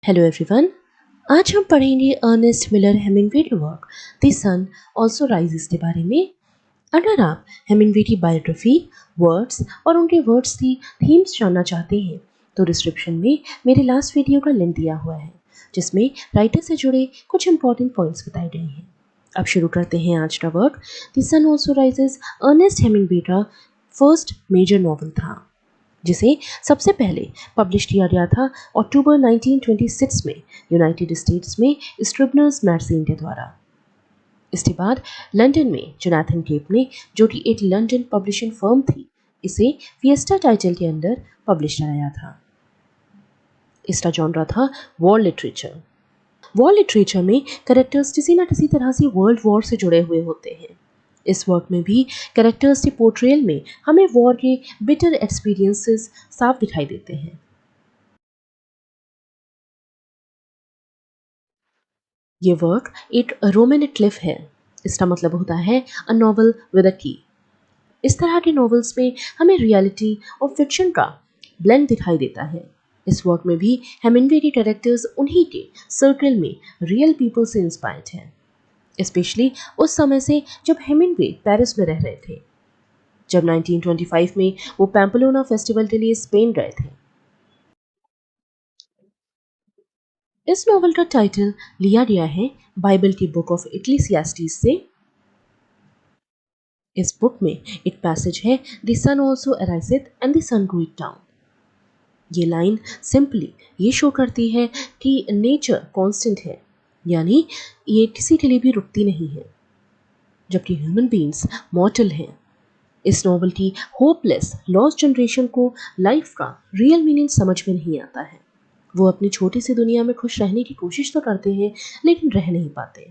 Hello everyone. आज हम पढ़ेंगे अर्नेस्ट मिलर हेमिंगवे के work the sun also rises के बारे में। अगर आप हेमिंगवे की बायोग्राफी, वर्ड्स और उनके वर्ड्स की थीम्स जानना चाहते हैं तो डिस्क्रिप्शन में मेरे लास्ट वीडियो का लिंक दिया हुआ है जिसमें राइटर से जुड़े कुछ इंपॉर्टेंट पॉइंट्स बताए गए हैं। अब शुरू करते हैं आज का work. The sun also rises Ernest Hemingway का फर्स्ट मेजर नॉवल था जिसे सबसे पहले पब्लिश किया गया था अक्टूबर 1926 में यूनाइटेड स्टेट्स में स्क्रिबनर्स मैगजीन के द्वारा। इसके बाद लंदन में जोनाथन केप ने, जो कि एक लंदन पब्लिशिंग फर्म थी, इसे फिएस्टा टाइटल के अंदर पब्लिश कराया था। इसका जॉनरा था वॉर लिटरेचर। वॉर लिटरेचर में कैरेक्टर्स किसी न किसी तरह से वर्ल्ड वॉर से जुड़े हुए होते हैं। इस वर्क में भी कैरेक्टर्स की पोर्ट्रेयल में हमें वॉर के बिटर एक्सपीरियंसेस साफ दिखाई देते हैं। ये वर्क एक रोमन क्लिफ है। इसका मतलब होता है अ नॉवल विद अ की। इस तरह के नॉवेल्स में हमें रियलिटी और फिक्शन का ब्लेंड दिखाई देता है। इस वर्क में भी हेमिंगवे के कैरेक्टर्स उन्हीं के सर्कल में रियल पीपल से इंस्पायर्ड हैं, स्पेशली उस समय से जब हेमिंगवे पेरिस में रह रहे थे, जब 1925 में वो पैम्पलोना फेस्टिवल के लिए स्पेन गए थे। इस नॉवल का टाइटल लिया गया है बाइबल की बुक ऑफ इक्लेसियास्टिस से। इस बुक में एक पैसेज है, the sun also ariseth and the sun going down. ये लाइन सिंपली ये शो करती है कि नेचर कांस्टेंट है, यानी ये किसी के लिए भी रुकती नहीं है, जबकि ह्यूमन बीइंग्स मॉर्टल हैं। इस नॉवल की होपलेस लॉस्ट जनरेशन को लाइफ का रियल मीनिंग समझ में नहीं आता है। वो अपनी छोटी सी दुनिया में खुश रहने की कोशिश तो करते हैं लेकिन रह नहीं पाते,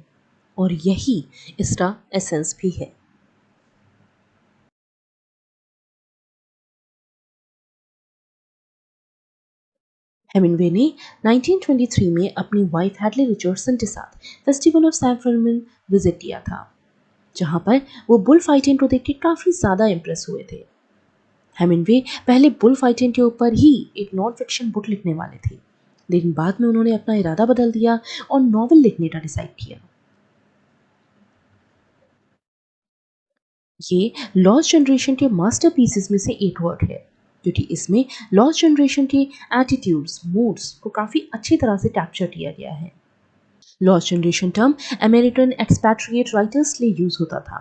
और यही इसका एसेंस भी है। हेमिंगवे ने 1923 में अपनी वाइफ हैडले रिचर्डसन के साथ festival of San Fermin visit किया था, जहां पर वो बुल फाइटिंग को देख के काफी ज्यादा इंप्रेस हुए थे। हेमिंगवे पहले बुल फाइटिंग के ऊपर ही एक नॉन फिक्शन बुक लिखने वाले थे, लेकिन बाद में उन्होंने अपना इरादा बदल दिया और नॉवल लिखने का डिसाइड किया। ये लॉस्ट जनरेशन के मास्टरपीसेस में से एक वर्क है, क्योंकि इसमें लॉस्ट जनरेशन के एटीट्यूड्स, मूड्स को काफी अच्छी तरह से कैप्चर किया गया है। Lost generation term American expatriate writers के लिए यूज होता था।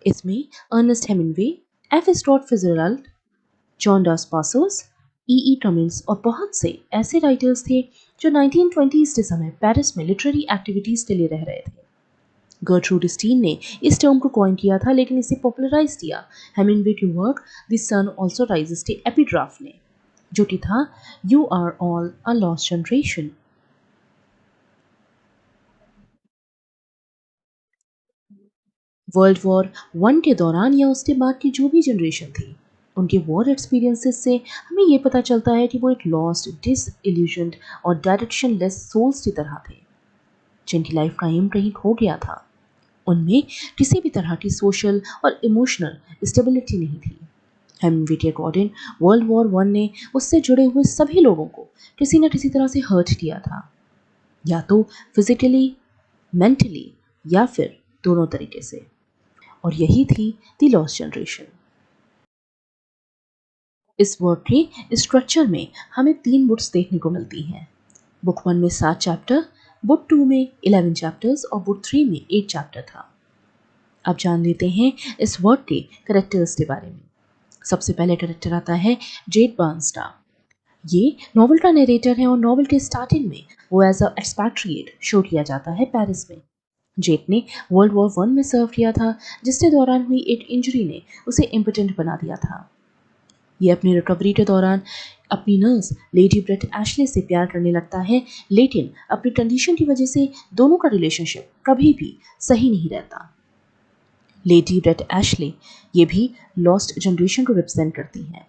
इसमें अर्नेस्ट हेमिंगवे, एफ स्टॉट फिtzgerald, John Dos Passos, E Cummings और बहुत से ऐसे राइटर्स थे जो 1920s के समय पेरिस में लिटरेरी एक्टिविटीज के लिए रह रहे थे। गर्ट्रूड स्टीन ने इस टर्म को कॉइन किया था, लेकिन इसे पॉपुलराइज किया हेमिंगवे की work the sun also rises के एपिग्राफ ने, जो कि था you are all a lost generation. World war one के दौरान या उसके बाद की जो भी जनरेशन थी, उनके वॉर एक्सपीरियंसेस से हमें ये पता चलता है कि वो एक लॉस्ट, डिसइल्यूजन्ड और डायरेक्शन लेस सोल्स की तरह थे, जिनकी लाइफ का एम कहीं खो गया था। उनमें किसी भी तरह की सोशल और इमोशनल स्टेबिलिटी नहीं थी। हेमिंगवे के अकॉर्डिंग वर्ल्ड वॉर वन ने उससे जुड़े हुए सभी लोगों को किसी न किसी तरह से हर्ट किया था, या तो फिजिकली, मेंटली, या फिर दोनों तरीके से। और यही थी द लॉस्ट जनरेशन। इस वर्क के स्ट्रक्चर में हमें 3 बुक्स देखने को मिलती हैं। बुक 1 में 7 चैप्टर, बुक 2 में 11 चैप्टर्स और बुक 3 में 8 चैप्टर था। अब जान लेते हैं इस वर्क के कैरेक्टर्स के बारे में। सबसे पहले कैरेक्टर आता है जेड बार्नस्टा। ये नॉवल का नरेटर है और नॉवल के स्टार्टिंग में वो एज अ एक्सपैट्रिएट शो किया जाता है पेरिस में। जेट ने वर्ल्ड वॉर वन में सर्व किया था, जिसके दौरान हुई एक इंजरी ने उसे इम्पोर्टेंट बना दिया था। ये अपनी रिकवरी के दौरान अपनी नर्स लेडी ब्रेट एशले से प्यार करने लगता है, लेकिन अपनी कंडीशन की वजह से दोनों का रिलेशनशिप कभी भी सही नहीं रहता। लेडी ब्रेट एशले ये भी लॉस्ट जनरेशन को रिप्रेजेंट करती हैं।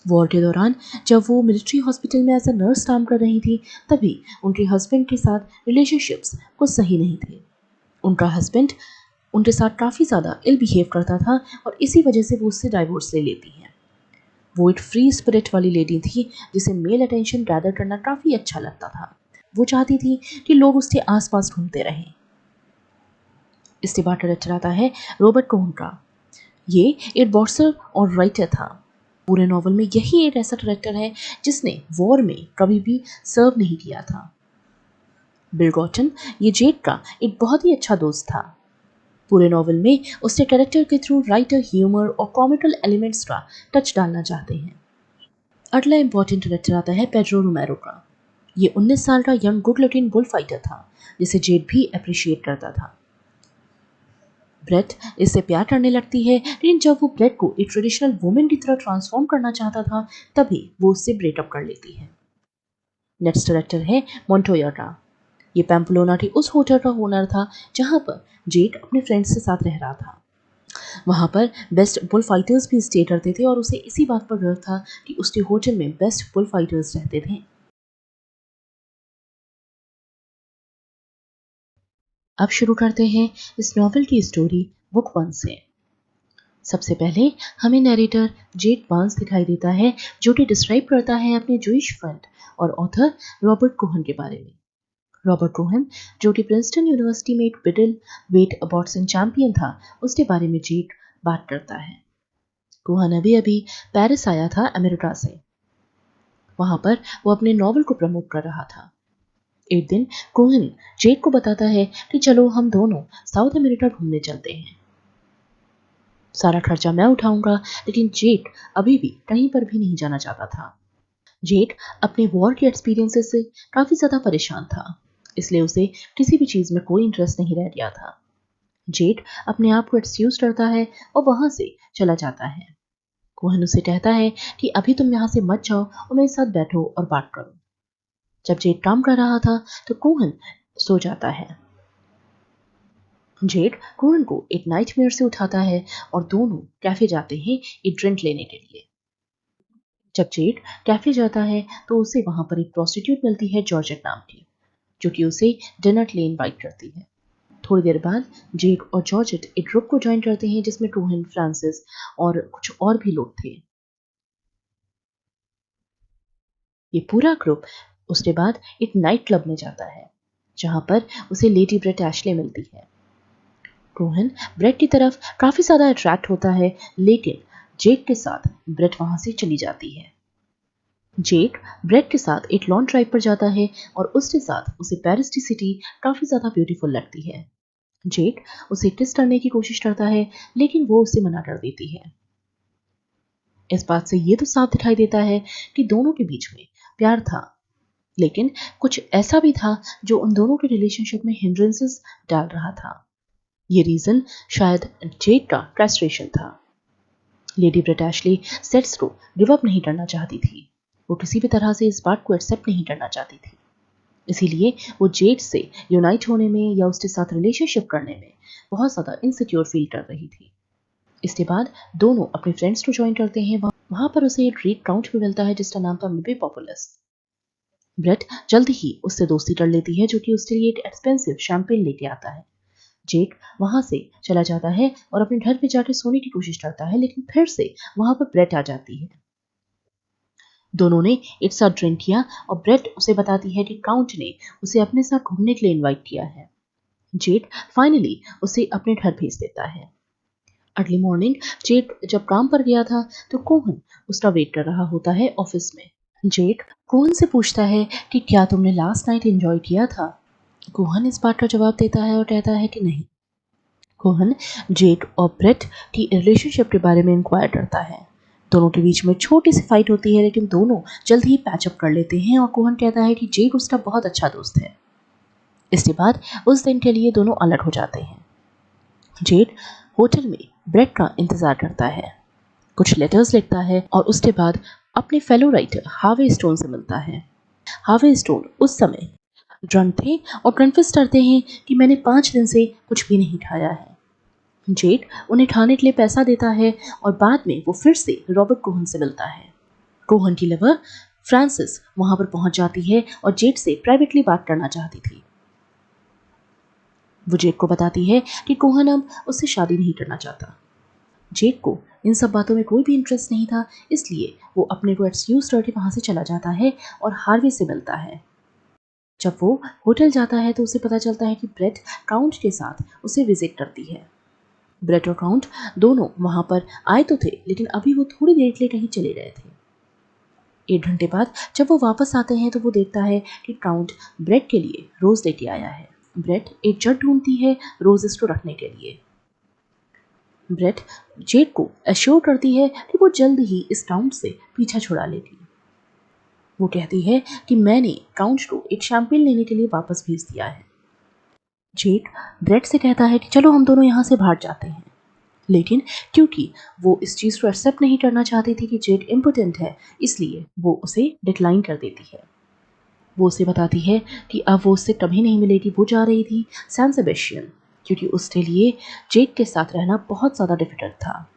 वॉर के दौरान जब वो मिलिट्री हॉस्पिटल में एज अ नर्स काम कर रही थी, तभी उनके हस्बैंड के साथ रिलेशनशिप्स कुछ सही नहीं थे। उनका हस्बैंड उनके साथ काफ़ी ज़्यादा इल बिहेव करता था और इसी वजह से वो उससे डाइवोर्स ले लेती हैं। वो एक फ्री स्पिरिट वाली लेडी थी जिसे मेल अटेंशन गैदर करना काफ़ी अच्छा लगता था। वो चाहती थी कि लोग उसके आसपास घूमते रहें। इसके बाद डायरेक्टर आता है रॉबर्ट कोहेन का। ये एक बॉक्सर और राइटर था। पूरे नॉवल में यही एक ऐसा डायरेक्टर है जिसने वॉर में कभी भी सर्व नहीं किया था। बिल गॉटन ये जेड का एक बहुत ही अच्छा दोस्त था। पूरे नॉवल में उसके कैरेक्टर के थ्रू राइटर ह्यूमर और कॉमिकल एलिमेंट्स का टच डालना चाहते हैं। अगला इंपॉर्टेंट कैरेक्टर आता है पेड्रो रोमेरो का। ये 19 साल का young good looking bull fighter था जिसे जेड भी अप्रिशिएट करता था। ब्रेट इससे प्यार करने लगती है, लेकिन जब वो ब्रेट को एक ट्रेडिशनल वुमेन की तरह ट्रांसफॉर्म करना चाहता था तभी वो उससे ब्रेकअप कर लेती है। नेक्स्ट कैरेक्टर है मोंटोया का। ये पैम्पलोना के उस होटल का ओनर था जहां पर जेड अपने फ्रेंड्स के साथ रह रहा था। वहां पर बेस्ट बुल फाइटर्स भी स्टे करते थे और उसे इसी बात पर गर्व था कि उसके होटल में बेस्ट बुल फाइटर्स रहते थे। अब शुरू करते हैं इस नॉवल की स्टोरी बुक 1 से। सबसे पहले हमें नरेटर जेड बार्न्स दिखाई देता है जो कि डिस्क्राइब करता है अपने जूइश फ्रेंड और ऑथर रॉबर्ट कोहेन के बारे में। रॉबर्ट कोहेन जो कि प्रिंसटन यूनिवर्सिटी में एक मिडिल वेट बॉक्सिंग चैंपियन था, उसके बारे में जेड बात करता है। कोहेन अभी अभी पेरिस आया था अमेरिका से। वहां पर वो अपने नॉवल को प्रमोट कर रहा था। एक दिन कोहेन जेड को बताता है कि चलो हम दोनों साउथ अमेरिका घूमने चलते हैं। सारा खर्चा मैं उठाऊंगा, लेकिन जेड अभी भी कहीं पर भी नहीं जाना चाहता था। जेड अपने वॉर के एक्सपीरियंसेस से काफी ज्यादा परेशान था, इसलिए उसे किसी भी चीज में कोई इंटरेस्ट नहीं रह गया था। जेड अपने आप को एक्सक्यूज करता है और वहां से चला जाता है। कोहेन उसे कहता है कि अभी तुम यहाँ से मत जाओ और मेरे साथ बैठो और बात करो। जब जेड काम कर रहा था तो कोहेन सो जाता है। जेड कोहेन को एक नाइटमेयर से उठाता है और दोनों कैफे जाते हैं एक ड्रिंक लेने के लिए। जब जेड कैफे जाता है तो उसे वहां पर एक प्रोस्टिट्यूट मिलती है जॉर्जेट नाम की, जो कि उसे डिनर के लिए इनवाइट करती है। थोड़ी देर बाद जेड और जॉर्जेट एक ग्रुप को ज्वाइन करते हैं जिसमें कोहेन, फ्रांसिस और कुछ और भी लोग थे। ये पूरा ग्रुप उसके बाद एक नाइट क्लब में जाता है जहां पर उसे लेडी ब्रेट एशले मिलती है। कोहेन ब्रेट की तरफ काफी ज्यादा अट्रैक्ट होता है, लेकिन जेड के साथ ब्रेट वहां से चली जाती है। जेड ब्रेट के साथ एक लॉन्ग ड्राइव पर जाता है और उसके साथ उसे पेरिस की सिटी काफी ज्यादा ब्यूटीफुल लगती है। जेड उसे किस करने की कोशिश करता है, लेकिन वो उसे मना कर देती है। इस बात से ये तो साफ दिखाई देता है कि दोनों के बीच में प्यार था, लेकिन कुछ ऐसा भी था जो उन दोनों के रिलेशनशिप में हिंड्रेंसेस डाल रहा था। ये रीजन शायद जेड का फ्रस्ट्रेशन था। लेडी ब्रेट एशले सेट्स को गिव अप नहीं करना चाहती थी। वो किसी भी तरह से इस बात को एक्सेप्ट नहीं करना चाहती थी, इसीलिए वो जेड से यूनाइट होने में या उसके साथ रिलेशनशिप करने में बहुत ज्यादा इनसिक्योर फील कर रही थी। इसके बाद दोनों अपने फ्रेंड्स को ज्वाइन करते हैं। वहां पर उसे एक रेड काउंट भी मिलता है जिसका नाम था मिबे पॉपुलस। ब्रेट जल्द ही उससे दोस्ती कर लेती है, जो कि उसके लिए एक एक्सपेंसिव शैंपेन लेके आता है। जेक वहां से चला जाता है और अपने घर पे जाकर सोने की कोशिश करता है, लेकिन फिर से वहां पर ब्रेट आ जाती है। दोनों ने एक साथ ड्रिंक किया और ब्रेट उसे बताती है कि काउंट ने उसे अपने साथ घूमने के लिए इनवाइट किया है। जेड फाइनली उसे अपने घर भेज देता है। अगली मॉर्निंग जेड जब काम पर गया था तो कोहन उसका वेट कर रहा होता है ऑफिस में। जेड कोहन से पूछता है कि क्या तुमने लास्ट नाइट एंजॉय किया था। कोहन इस बात का जवाब देता है और कहता है कि नहीं। कोहन जेड और ब्रेट की रिलेशनशिप के बारे में इंक्वायर करता है। दोनों के बीच में छोटी सी फाइट होती है, लेकिन दोनों जल्द ही पैचअप कर लेते हैं और कोहन कहता है कि जेड उसका बहुत अच्छा दोस्त है। इसके बाद उस दिन के लिए दोनों अलग हो जाते हैं। जेड होटल में ब्रेट का इंतजार करता है, कुछ लेटर्स लिखता है और उसके बाद अपने फेलो राइटर हार्वे स्टोन से मिलता है। हार्वे स्टोन उस समय ड्रंक थे और कन्फेस करते हैं कि मैंने 5 दिन से कुछ भी नहीं खाया है। जेड उन्हें खाने के लिए पैसा देता है और बाद में वो फिर से रॉबर्ट कोहन से मिलता है। कोहन की लवर फ्रांसिस वहां पर पहुंच जाती है और जेड से प्राइवेटली बात करना चाहती थी। वो जेड को बताती है कि कोहन अब उससे शादी नहीं करना चाहता। जेड को इन सब बातों में कोई भी इंटरेस्ट नहीं था, इसलिए वो अपने को एक्सक्यूज करके वहां से चला जाता है और हार्वे से मिलता है। जब वो होटल जाता है तो उसे पता चलता है कि ब्रेट काउंट के साथ उसे विजिट करती है। ब्रेट और काउंट दोनों वहां पर आए तो थे, लेकिन अभी वो थोड़ी देर के लिए कहीं चले गए थे। 1 घंटे बाद जब वो वापस आते हैं तो वो देखता है कि काउंट ब्रेट के लिए रोज लेके आया है। ब्रेट एक जग ढूंढती है रोजेस को रखने के लिए। ब्रेट जेड को एश्योर करती है कि वो जल्द ही इस काउंट से पीछा छुड़ा लेगी। वो कहती है कि मैंने काउंट को एक शैंपेन लेने के लिए वापस भेज दिया है। जेड ब्रेट से कहता है कि चलो हम दोनों यहाँ से भाग जाते हैं, लेकिन क्योंकि वो इस चीज़ को एक्सेप्ट नहीं करना चाहती थी कि जेड इम्पोर्टेंट है, इसलिए वो उसे डिक्लाइन कर देती है। वो उसे बताती है कि अब वो उससे कभी नहीं मिलेगी। वो जा रही थी सैन सेबेस्टियन, क्योंकि उसके लिए जेड के साथ रहना बहुत ज़्यादा डिफिकल्ट था।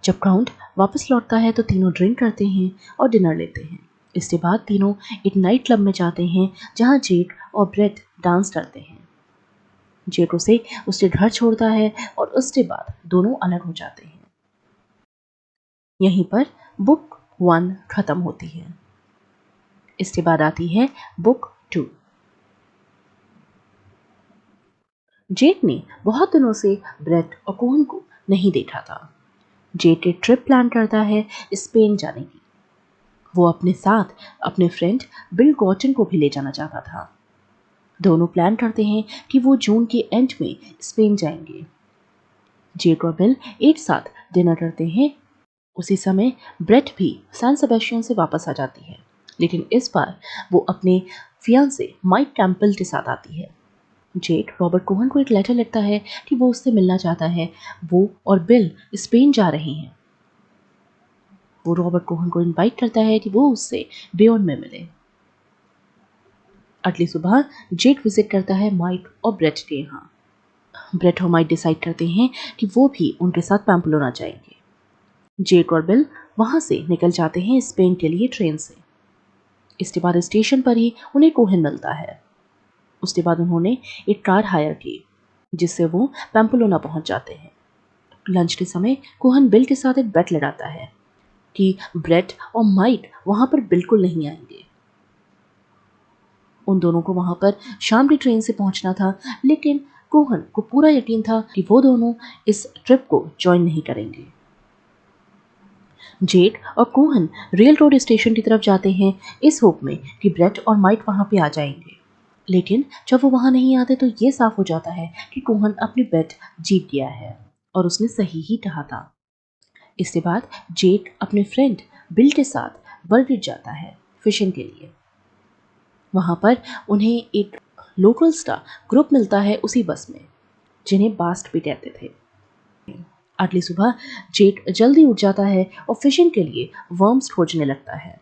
जब काउंट वापस लौटता है तो तीनों ड्रिंक करते हैं और डिनर लेते हैं। इसके बाद तीनों एक नाइट क्लब में जाते हैं जहाँ जेड और ब्रेट डांस करते हैं। जेड उसे उसके घर छोड़ता है और उसके बाद दोनों अलग हो जाते हैं। यहीं पर बुक 1 खत्म होती है। इसके बाद आती है बुक 2। जेड ने बहुत दिनों से ब्रेट और कोहन को नहीं देखा था। जेड एक ट्रिप प्लान करता है स्पेन जाने की। वो अपने साथ अपने फ्रेंड बिल गॉटन को भी ले जाना चाहता था। दोनों प्लान करते हैं कि वो जून के एंड में स्पेन जाएंगे। जेड और बिल एक साथ डिनर करते हैं। उसी समय ब्रेट भी सैन सेबेस्टियन से वापस आ जाती है, लेकिन इस बार वो अपने फियांसे माइक कैंपबेल के साथ आती है। जेड रॉबर्ट कोहन को एक लेटर लिखता है कि वो उससे मिलना चाहता है। वो और बिल स्पेन जा रहे हैं। वो रॉबर्ट कोहन को इनवाइट करता है कि वो उससे बेयोन में मिले। अगली सुबह जेड विजिट करता है माइक और ब्रेट के यहाँ। ब्रेट और माइक डिसाइड करते हैं कि वो भी उनके साथ पैम्पलोना जाएंगे। जेड और बिल वहां से निकल जाते हैं स्पेन के लिए ट्रेन से। इसके बाद स्टेशन पर ही उन्हें कोहन मिलता है। उसके बाद उन्होंने एक कार हायर की जिससे वो पैम्पलोना पहुंच जाते हैं। लंच के समय कोहन बिल के साथ एक बेट लगाता है कि ब्रेट और माइक वहां पर बिल्कुल नहीं आएंगे। उन दोनों को वहां पर शाम की ट्रेन से पहुंचना था, लेकिन कोहन को पूरा यकीन था कि वो दोनों इस ट्रिप को ज्वाइन नहीं करेंगे। जेड और कोहन रेल रोड स्टेशन की तरफ जाते हैं इस होप में कि ब्रेट और माइक वहां पे आ जाएंगे, लेकिन जब वो वहां नहीं आते तो ये साफ हो जाता है कि कोहन अपनी बेट जीत गया है और उसने सही ही कहा था। इसके बाद जेड अपने फ्रेंड बिल के साथ बर्गिड जाता है फिशिंग के लिए। वहां पर उन्हें एक लोकल्स का ग्रुप मिलता है उसी बस में, जिन्हें बास्ट भी कहते थे। अगली सुबह जेड जल्दी उठ जाता है और फिशिंग के लिए वर्म्स खोजने लगता है।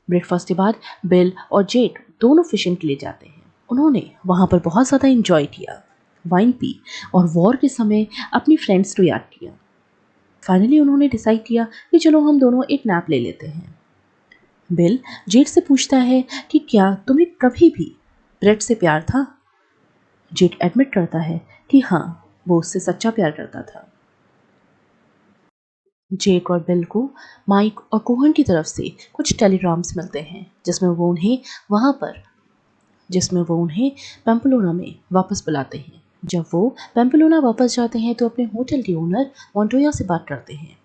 ब्रेकफास्ट के बाद बिल और जेड दोनों फिशिंग के लिए जाते हैं। उन्होंने वहां पर बहुत ज़्यादा इंजॉय किया, वाइन पी और वॉर के समय अपनी फ्रेंड्स को याद किया। फाइनली उन्होंने डिसाइड किया कि चलो हम दोनों एक नैप ले लेते हैं। बिल जेड से पूछता है कि क्या तुम्हें कभी भी ब्रेट से प्यार था? जेड एडमिट करता है कि हाँ, वो उससे सच्चा प्यार करता था। जेक और बिल को माइक और कोहन की तरफ से कुछ टेलीग्राम्स मिलते हैं जिसमें वो उन्हें पैम्पलोना में वापस बुलाते हैं। जब वो पैम्पलोना वापस जाते हैं तो अपने होटल के ओनर मोंटोया से बात करते हैं।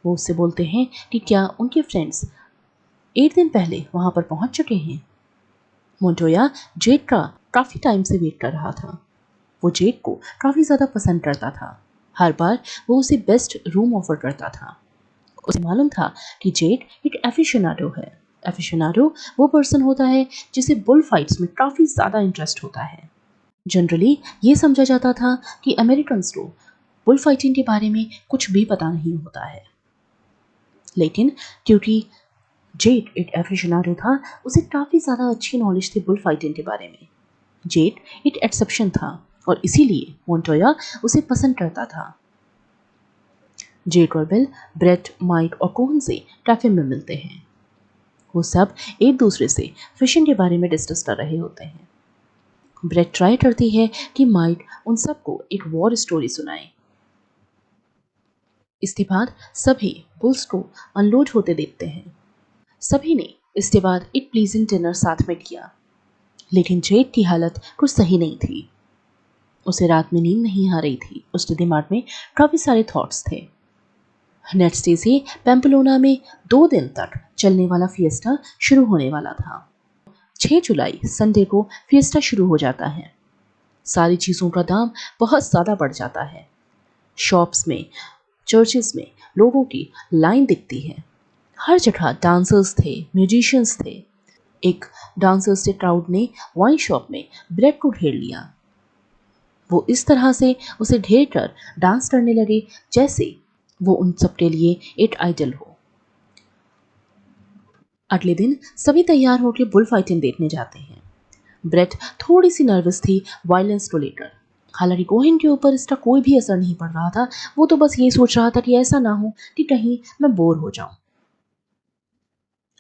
वो उससे बोलते हैं कि क्या उनके फ्रेंड्स 1 दिन पहले वहां पर पहुंच चुके हैं। मोंटोया जेक का काफी टाइम से वेट कर रहा था। वो जेक को काफी ज्यादा पसंद करता था। हर बार वो उसे बेस्ट रूम ऑफर करता था। उसे मालूम था कि जेक एक एफिशनाडो है। एफिशनाडो वो पर्सन होता है जिसे बुल फाइट्स में काफी ज्यादा इंटरेस्ट होता है। जनरली ये समझा जाता था कि अमेरिकन्स को बुल फाइटिंग के बारे में कुछ भी पता नहीं होता है, लेकिन क्योंकि जेक एक एफिशनाडो था, उसे काफी ज्यादा अच्छी नॉलेज थी बुल फाइटिंग के बारे में। जेक एक एक्सेप्शन था और इसीलिए मोंटोया उसे पसंद करता था। जेक और बिल ब्रेट, माइक और कोहन से कैफे में मिलते हैं। वो सब एक दूसरे से फिशिंग के बारे में डिस्कस कर रहे होते हैं। ब्रेट ट्राई करती है कि माइक उन सबको एक वॉर स्टोरी सुनाए। इसके बाद सभी बुल्स को अनलोड होते देखते हैं। सभी ने इसके बाद एक प्लीजेंट डिनर साथ में किया, लेकिन जेड की हालत कुछ सही नहीं थी। उसे रात में नींद नहीं आ रही थी। उसके दिमाग में काफी सारे थॉट्स थे। नेक्स्ट डे से पेम्पलोना में 2 दिन तक चलने वाला फिएस्टा शुरू होने वाला था। 6 जुलाई संडे को फिएस्टा शुरू हो जाता है। सारी चीजों का दाम बहुत ज्यादा बढ़ जाता है। शॉप्स में, चर्चेस में लोगों की लाइन दिखती है। हर जगह डांसर्स थे, म्यूजिशियंस थे। एक डांसर्स के क्राउड ने वाइन शॉप में ब्रेड को घेर लिया। वो इस तरह से उसे घेर कर डांस करने लगे जैसे वो उन सबके लिए एक आइडल हो। अगले दिन सभी तैयार होकर बुल फाइटिंग देखने जाते हैं। ब्रेट थोड़ी सी नर्वस थी वायलेंस को लेकर। हालांकि कोहेन के ऊपर इसका कोई भी असर नहीं पड़ रहा था। वो तो बस ये सोच रहा था कि ऐसा ना हो कि कहीं मैं बोर हो जाऊं।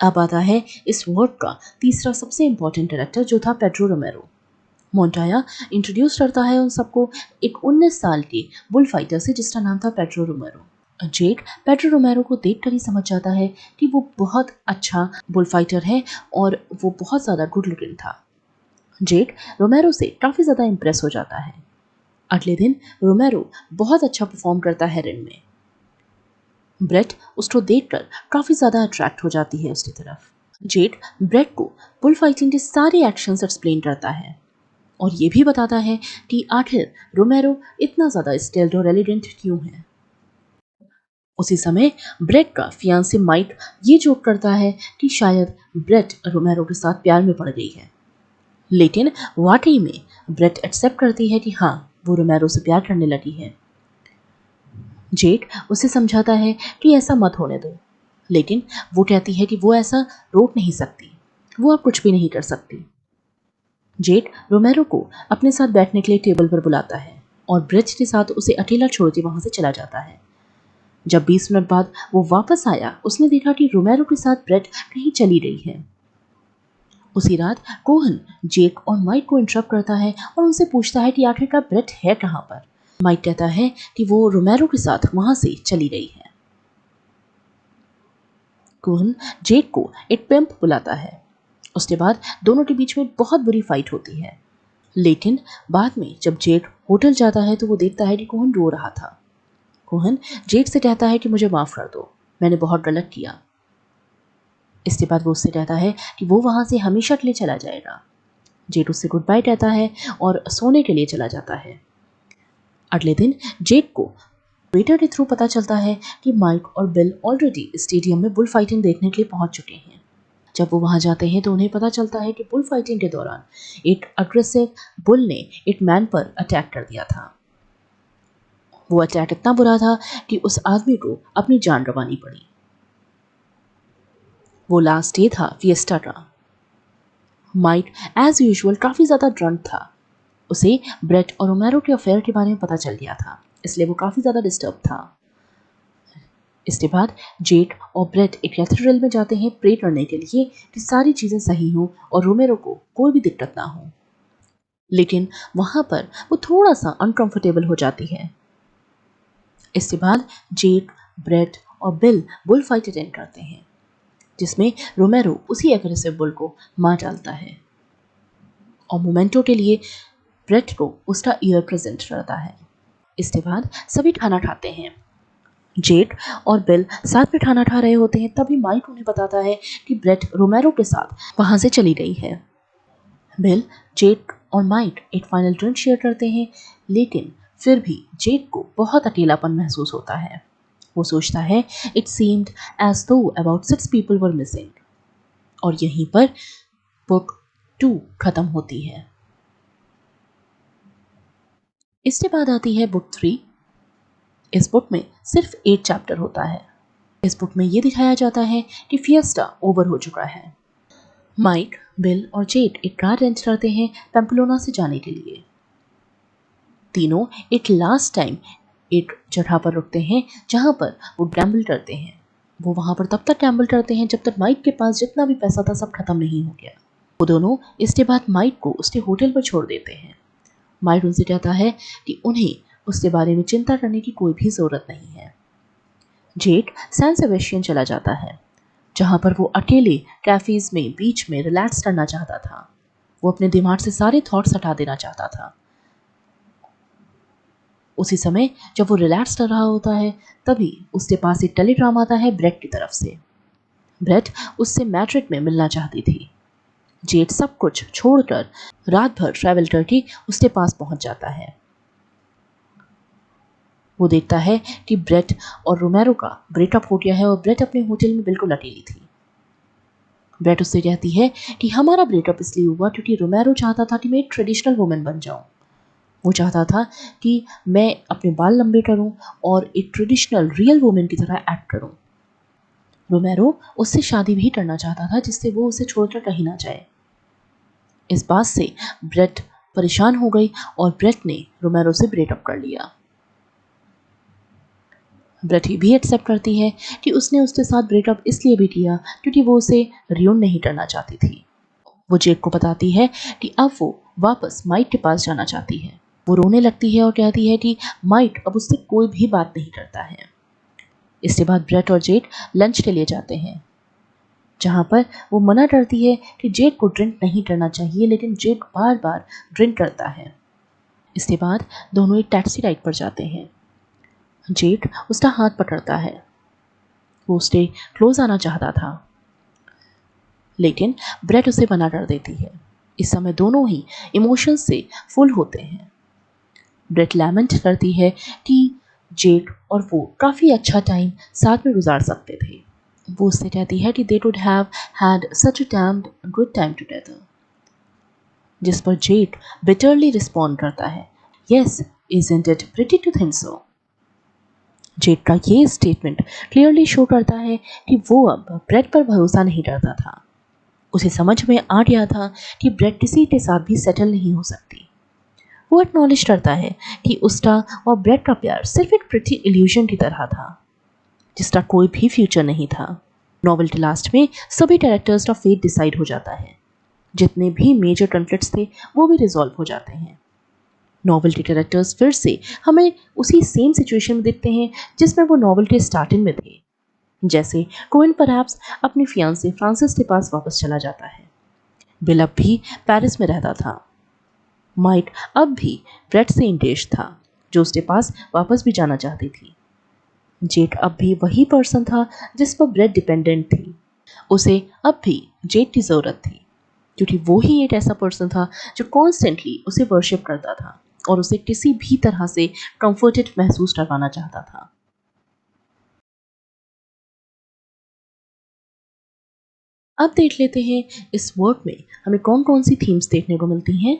अब आता है इस वर्क का तीसरा सबसे इंपॉर्टेंट कैरेक्टर, जो था पेड्रो रोमेरो। मोंटाया इंट्रोड्यूस करता है उन सबको एक 19 साल के बुल फाइटर से जिसका नाम था पेड्रो रोमेरो। जेड पेड्रो रोमेरो को देखकर ही समझ जाता है कि वो बहुत अच्छा बुल फाइटर है और वो बहुत ज़्यादा गुड लुकिंग था। जेड रोमेरो से काफ़ी ज़्यादा इम्प्रेस हो जाता है। अगले दिन रोमेरो बहुत अच्छा परफॉर्म करता है रिंग में। ब्रेट उसको देखकर काफ़ी ज़्यादा अट्रैक्ट हो जाती है उसकी तरफ। जेड ब्रेट को बुल फाइटिंग के सारे एक्शंस एक्सप्लेन करता है और ये भी बताता है कि आखिर रोमेरो इतना ज़्यादा स्किल्ड और एलिगेंट क्यों है। उसी समय ब्रेट का फियांसे माइक ये जोक करता है कि शायद ब्रेट रोमेरो के साथ प्यार में पड़ गई है, लेकिन वाकई में ब्रेट एक्सेप्ट करती है कि हाँ, वो रोमेरो से प्यार करने लगी है। जेड उसे समझाता है कि ऐसा मत होने दो, लेकिन वो कहती है कि वो ऐसा रोक नहीं सकती, वो अब कुछ भी नहीं कर सकती। जेड रोमेरो को अपने साथ बैठने के लिए टेबल पर बुलाता है और ब्रेट के साथ उसे अकेला छोड़ के वहां से चला जाता है। जब 20 मिनट बाद वो वापस आया, उसने देखा कि रोमेरो के साथ ब्रेट कहीं चली गई है। उसी रात कोहन जेक और माइक को इंटरप्ट करता है और उनसे पूछता है कि आखिरकार ब्रेट है कहाँ पर। माइक कहता है कि वो रोमेरो के साथ वहां से चली गई है। कोहन जेक को एक पिंप बुलाता है। उसके बाद दोनों के बीच में बहुत बुरी फाइट होती है, लेकिन बाद में जब जेक होटल जाता है तो वो देखता है कि कोहन रो रहा था। कोहन जेक से कहता है कि मुझे माफ कर दो, मैंने बहुत गलत किया। इसके बाद वो उससे कहता है कि वो वहां से हमेशा के लिए चला जाएगा। जेक उससे गुड बाय कहता है और सोने के लिए चला जाता है। अगले दिन जेक को ट्विटर के थ्रू पता चलता है कि माइक और बिल ऑलरेडी स्टेडियम में बुल फाइटिंग देखने के लिए पहुंच चुके हैं। जब वो वहां जाते हैं तो उन्हें पता चलता है कि बुल फाइटिंग के दौरान एक अग्रेसिव बुल ने एक मैन पर अटैक कर दिया था। वो अटैक इतना बुरा था कि उस आदमी को अपनी जान गंवानी पड़ी। वो लास्ट डे था फिएस्टा का। माइक एज यूजुअल काफी ज्यादा ड्रंक था। उसे ब्रेट और रोमेरो के अफेयर के बारे में पता चल गया था, इसलिए वो काफी ज्यादा डिस्टर्ब था। इसके बाद जेक और ब्रेट एक कैथेड्रल में जाते हैं प्रे करने के लिए कि सारी चीजें सही हों और रोमेरो को कोई भी दिक्कत ना हो। लेकिन वहां पर वो थोड़ा सा अनकंफर्टेबल हो जाती है। इसके बाद जेक, ब्रेट और बिल बुल फाइट अटेंड करते हैं, जिसमें रोमेरो उसी एग्रेसिव बुल को मार डालता है और मोमेंटो के लिए ब्रेट को उसका ईयर प्रेजेंट करता है। इसके बाद सभी खाना खाते हैं। जेक और बिल साथ में खाना खा रहे होते हैं, तभी माइक उन्हें बताता है कि ब्रेट रोमेरो के साथ वहां से चली गई है। बिल, जेक और माइक एक फाइनल ड्रिंक शेयर करते हैं, लेकिन फिर भी जेक को बहुत अकेलापन महसूस होता है। वो सोचता है इट सीम्ड एज दो अबाउट 6 पीपल वर मिसिंग। और यहीं पर बुक 2 खत्म होती है। इसके बाद आती है बुक 3। इस बुक में सिर्फ 8 चैप्टर होता है। इस बुक में ये दिखाया जाता है कि फिएस्टा ओवर हो चुका है। माइक, बिल और जेक एक कार रेंट करते हैं पेम्पलोना से जाने के लिए। तीनों एक लास्ट टाइम एक जगह पर रुकते हैं जहां पर वो गैम्बल करते हैं। वो वहां पर तब तक गैम्बल करते हैं जब तक माइक के पास जितना भी पैसा था सब खत्म नहीं हो गया। वो दोनों इसके बाद माइक को उसके होटल पर छोड़ देते हैं। माइक उनसे कहता है कि उन्हें उसके बारे में चिंता करने की कोई भी जरूरत नहीं है। जेक सैन सेबेस्टियन चला जाता है, जहां पर वो अकेले कैफेज में बीच में रिलैक्स करना चाहता था। वो अपने दिमाग से सारे थॉट्स हटा देना चाहता था। उसी समय जब वो रिलैक्स कर रहा होता है, तभी उसके पास एक टेलीग्राम आता है ब्रेट की तरफ से। ब्रेट उससे मैड्रिड में मिलना चाहती थी। जेड सब कुछ छोड़कर रात भर ट्रैवल करके उसके पास पहुंच जाता है। वो देखता है कि ब्रेट और रोमेरो का ब्रेकअप हो गया है और ब्रेट अपने होटल में बिल्कुल अकेली थी। ब्रेट उससे कहती है कि हमारा ब्रेकअप इसलिए हुआ क्योंकि रोमेरो चाहता था कि मैं एक ट्रेडिशनल वुमेन बन जाऊं। वो चाहता था कि मैं अपने बाल लंबे करूं और एक ट्रेडिशनल रियल वुमेन की तरह एक्ट करूं। रोमेरो उससे शादी भी करना चाहता था जिससे वो उसे छोड़कर कहीं ना जाए। इस बात से ब्रेट परेशान हो गई और ब्रेट ने रोमेरो से ब्रेकअप कर लिया। ब्रेट भी एक्सेप्ट करती है कि उसने उसके साथ ब्रेकअप इसलिए भी किया क्योंकि वो उसे रियून नहीं करना चाहती थी। वो जेक को बताती है कि अब वो वापस माइक के पास जाना चाहती है। वो रोने लगती है और कहती है कि माइक अब उससे कोई भी बात नहीं करता है। इसके बाद ब्रेट और जेक लंच के लिए जाते हैं, जहां पर वो मना करती है कि जेक को ड्रिंक नहीं करना चाहिए, लेकिन जेक बार बार ड्रिंक करता है। इसके बाद दोनों एक टैक्सी राइड पर जाते हैं। जेक उसका हाथ पकड़ता है। वो उसके क्लोज आना चाहता था, लेकिन ब्रेट उसे मना कर देती है। इस समय दोनों ही इमोशंस से फुल होते हैं। ब्रेट लैमेंट करती है कि जेक और वो काफ़ी अच्छा टाइम साथ में गुजार सकते थे। वो उससे कहती है कि they would have had such a damned good time together, जिस पर जेक बिटरली रिस्पॉन्ड करता है, yes isn't it pretty to think so. Jake का ये स्टेटमेंट क्लियरली शो करता है कि वो अब ब्रेट पर भरोसा नहीं करता था। उसे समझ में आ गया था कि ब्रेट किसी के साथ भी सेटल नहीं हो सकती। वो एक्नॉलेज करता है कि उसका और ब्रेट का प्यार सिर्फ एक प्रिटी इल्यूजन की तरह था, जिसका कोई भी फ्यूचर नहीं था। नॉवेल के लास्ट में सभी कैरेक्टर्स का फेट डिसाइड हो जाता है। जितने भी मेजर कॉन्फ्लिक्ट्स थे वो भी रिजॉल्व हो जाते हैं। नॉवेल के कैरेक्टर्स फिर से हमें उसी सेम सिचुएशन में देखते हैं जिसमें वो नॉवेल के स्टार्टिंग में थे। जैसे कोइन परहैप्स अपने फियांसे फ्रांसिस के पास वापस चला जाता है। बिल अब भी पेरिस में रहता था। माइक अब भी ब्रेट से इंगेज था, जो उसके पास वापस भी जाना चाहती थी। जेक अब भी वही पर्सन था जिस पर ब्रेट डिपेंडेंट थी। उसे अब भी जेक की जरूरत थी, क्योंकि वो ही एक ऐसा पर्सन था जो कॉन्स्टेंटली उसे वर्शिप करता था और उसे किसी भी तरह से कंफर्टेड महसूस करवाना चाहता था। अब देख लेते हैं इस वर्क में हमें कौन कौन सी थीम्स देखने को मिलती हैं।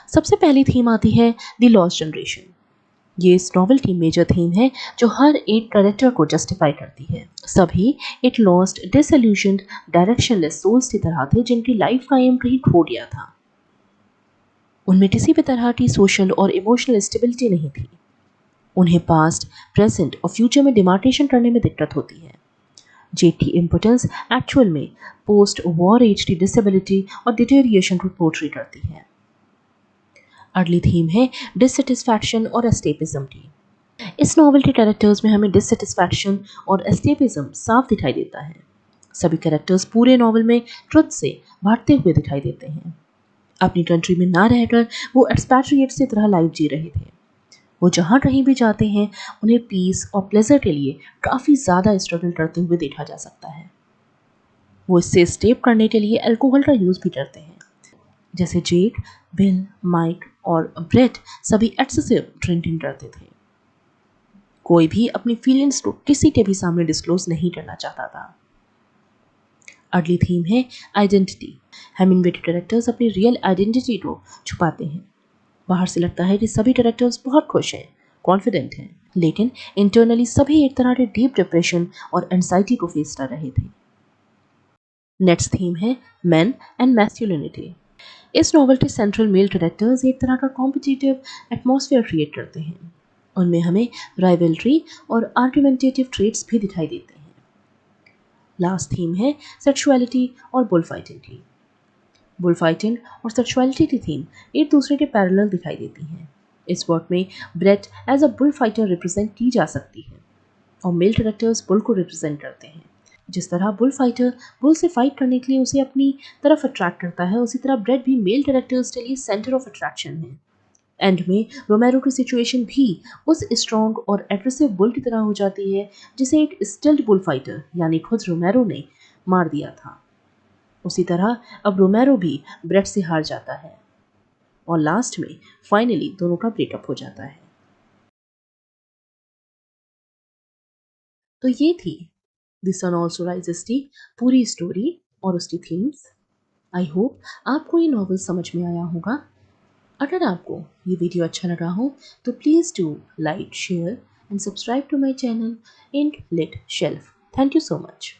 सबसे पहली थीम आती है द लॉस्ट जनरेशन। ये इस नॉवेल की मेजर थीम है जो हर एक कैरेक्टर को जस्टिफाई करती है। सभी एक लॉस्ट डिसइल्यूशन्ड डायरेक्शनलेस सोल्स की तरह थे जिनकी लाइफ का एम कहीं खो गया था। उनमें किसी भी तरह की सोशल और इमोशनल स्टेबिलिटी नहीं थी। उन्हें पास्ट, प्रेजेंट और फ्यूचर में डिमार्केशन करने में दिक्कत होती है। जेक की इम्पोर्टेंस एक्चुअल में पोस्ट वॉर एज की डिसेबिलिटी और डिटेरिएशन को पोर्ट्रे करती है। अगली थीम है डिससेटिस्फैक्शन और एस्केपिज्म की। इस नॉवेल के कैरेक्टर्स में हमें डिससेटिस्फैक्शन और एस्केपिज्म साफ दिखाई देता है। सभी कैरेक्टर्स पूरे नॉवेल में ट्रुथ से भागते हुए दिखाई देते हैं। अपनी कंट्री में ना रहकर वो एक्सपैट्रिएट्स की तरह लाइफ जी रहे थे। वो जहाँ कहीं भी जाते हैं उन्हें पीस और प्लेजर के लिए काफ़ी ज़्यादा स्ट्रगल करते हुए देखा जा सकता है। वो इससे स्टेप करने के लिए अल्कोहल का यूज़ भी करते हैं। जैसे जेक, बिल, माइक और ब्रेट सभी एक्सेसिव ड्रिंकिंग करते थे। कोई भी अपनी फीलिंग्स को किसी के भी सामने डिस्क्लोज नहीं करना चाहता था। अगली थीम है आइडेंटिटी। हेमिंग्वे के कैरेक्टर्स अपनी रियल आइडेंटिटी को छुपाते हैं। बाहर से लगता है कि सभी कैरेक्टर्स बहुत खुश हैं, कॉन्फिडेंट हैं, लेकिन इंटरनली सभी एक तरह के डीप डिप्रेशन और एंजाइटी को फेस कर रहे थे। नेक्स्ट थीम है मेन एंड मैस्कुलिनिटी। इस नॉवल के सेंट्रल मेल कैरेक्टर्स एक तरह का कॉम्पिटिटिव एटमॉस्फेयर क्रिएट करते हैं। उनमें हमें राइवलरी और आर्गुमेंटेटिव ट्रेट्स भी दिखाई देते हैं। लास्ट थीम है सेक्सुअलिटी और बुलफाइटिंग की। बुलफाइटिंग और सेक्सुअलिटी की थीम एक दूसरे के पैरेलल दिखाई देती हैं। इस वर्क में Brett as a bull fighter represent की जा सकती है और मेल कैरेक्टर्स बुल को रिप्रेजेंट करते हैं। जिस तरह बुल फाइटर बुल से फाइट करने के लिए उसे अपनी तरफ अट्रैक्ट करता है, उसी तरह ब्रेड भी मेल कैरेक्टर्स के लिए सेंटर ऑफ अट्रैक्शन है। एंड में रोमेरो की सिचुएशन भी उस स्ट्रॉन्ग और एग्रेसिव बुल की तरह हो जाती है जिसे एक स्टिल्ड बुल फाइटर यानी खुद रोमेरो ने मार दिया था। उसी तरह अब रोमेरो भी ब्रेड से हार जाता है और लास्ट में फाइनली दोनों का ब्रेकअप हो जाता है। तो ये थी द सन ऑल्सो राइजेस की पूरी स्टोरी और उसकी थीम्स। आई होप आपको ये नॉवल समझ में आया होगा। अगर आपको ये वीडियो अच्छा लगा हो तो please do like, share and subscribe to my channel in lit shelf. Thank you so much.